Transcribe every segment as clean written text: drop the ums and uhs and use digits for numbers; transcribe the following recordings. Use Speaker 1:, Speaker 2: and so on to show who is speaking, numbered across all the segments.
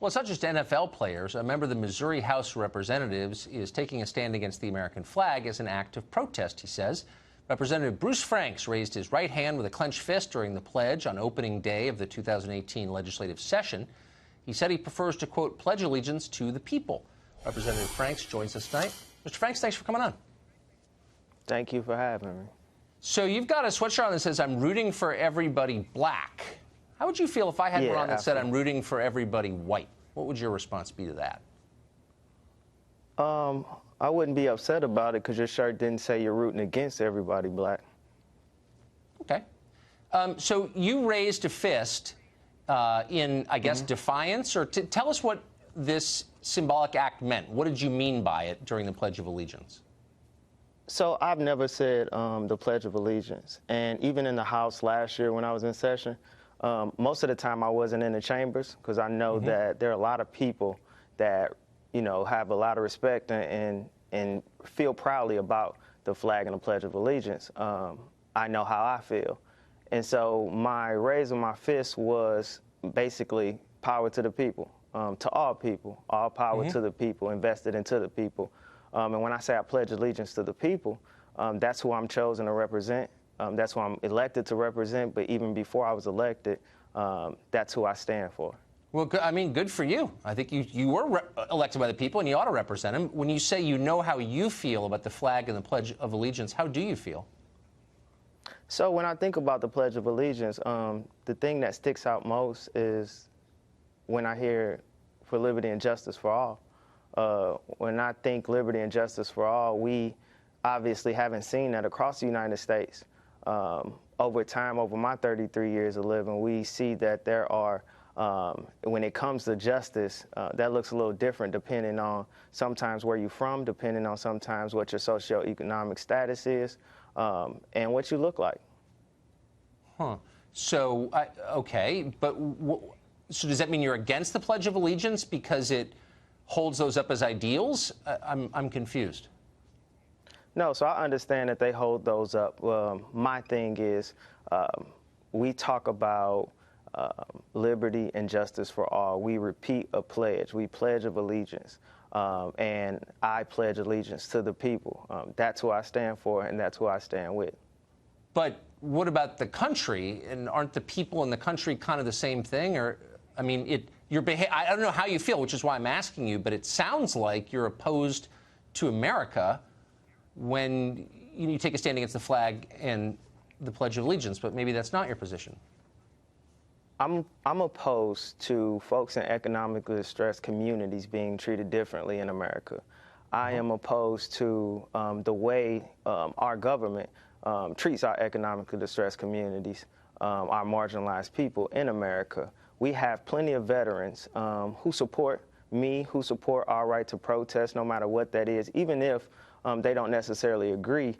Speaker 1: Well, it's not just NFL players. A member of the Missouri House of Representatives is taking a stand against the American flag as an act of protest, he says. Representative Bruce Franks raised his right hand with a clenched fist during the pledge on opening day of the 2018 legislative session. He said he prefers to, quote, pledge allegiance to the people. Representative Franks joins us tonight. Mr. Franks, thanks for coming on.
Speaker 2: Thank you for having me.
Speaker 1: So you've got a sweatshirt on that says, I'm rooting for everybody black. How would you feel if I had one on that said, I'm rooting for everybody white? What would your response be to that?
Speaker 2: I wouldn't be upset about it because your shirt didn't say you're rooting against everybody black.
Speaker 1: Okay. So you raised a fist in, I guess, defiance? Or tell us what this symbolic act meant. What did you mean by it during the Pledge of Allegiance?
Speaker 2: So I've never said the Pledge of Allegiance. And even in the House last year when I was in session, most of the time I wasn't in the chambers because I know that there are a lot of people that, you know, have a lot of respect and feel proudly about the flag and the Pledge of Allegiance. I know how I feel. And so my raising my fist was basically power to the people, to all people, all power to the people, invested into the people. And when I say I pledge allegiance to the people, that's who I'm chosen to represent. That's who I'm elected to represent. But even before I was elected, that's who I stand for.
Speaker 1: Well, I mean, good for you. I think you were elected by the people, and you ought to represent them. When you say you know how you feel about the flag and the Pledge of Allegiance, how do you feel?
Speaker 2: So when I think about the Pledge of Allegiance, the thing that sticks out most is when I hear for liberty and justice for all. When I think liberty and justice for all, we obviously haven't seen that across the United States. Over time, over my 33 years of living, we see that there are, when it comes to justice, that looks a little different depending on sometimes where you're from, depending on sometimes what your socioeconomic status is, and what you look like.
Speaker 1: Huh. So, okay, but so does that mean you're against the Pledge of Allegiance because it holds those up as ideals? I'm confused.
Speaker 2: No, so I understand that they hold those up. My thing is we talk about liberty and justice for all. We repeat a pledge. We pledge of allegiance. And I pledge allegiance to the people. That's who I stand for, and that's who I stand with.
Speaker 1: But what about the country? And aren't the people in the country kind of the same thing? Or, I mean, I don't know how you feel, which is why I'm asking you, but it sounds like you're opposed to America when you take a stand against the flag and the Pledge of Allegiance, but maybe that's not your position.
Speaker 2: I'm opposed to folks in economically distressed communities being treated differently in America. I am opposed to the way our government treats our economically distressed communities, our marginalized people in America. We have plenty of veterans who support me, who support our right to protest, no matter what that is, even if they don't necessarily agree.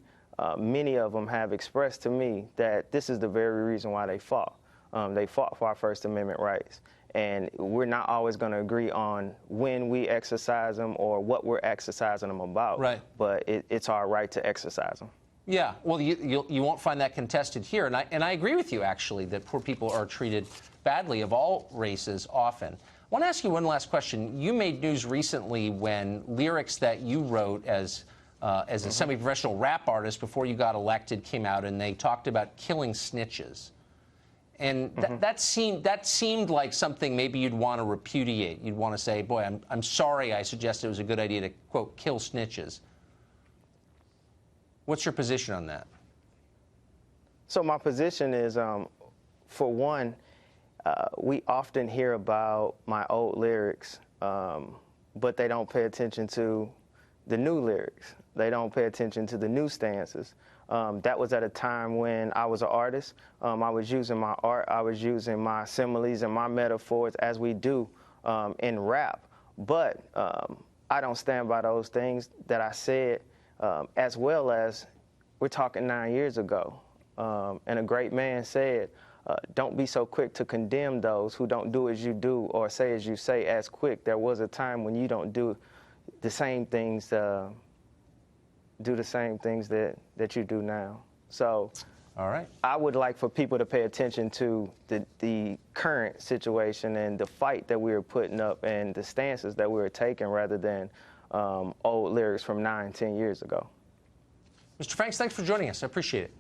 Speaker 2: Many of them have expressed to me that this is the very reason why they fought. They fought for our First Amendment rights. And we're not always going to agree on when we exercise them or what we're exercising them about. Right. But it's our right to exercise them.
Speaker 1: Yeah, well, you won't find that contested here. And I agree with you, actually, that poor people are treated badly of all races often. I want to ask you one last question. You made news recently when lyrics that you wrote as a semi-professional rap artist before you got elected came out, and they talked about killing snitches. And that seemed like something maybe you'd want to repudiate. You'd want to say, boy, I'm sorry I suggested it was a good idea to, quote, kill snitches. What's your position on that?
Speaker 2: So my position is, for one, we often hear about my old lyrics, but they don't pay attention to the new lyrics. They don't pay attention to the new stances. That was at a time when I was an artist. I was using my art, I was using my similes and my metaphors as we do in rap. But I don't stand by those things that I said, as well as we're talking 9 years ago. And a great man said, don't be so quick to condemn those who don't do as you do or say as you say as quick. There was a time when you don't do the same things, that you do now. So
Speaker 1: All right.
Speaker 2: I would like for people to pay attention to the current situation and the fight that we were putting up and the stances that we were taking rather than old lyrics from 9, 10 years ago.
Speaker 1: Mr. Franks, thanks for joining us. I appreciate it.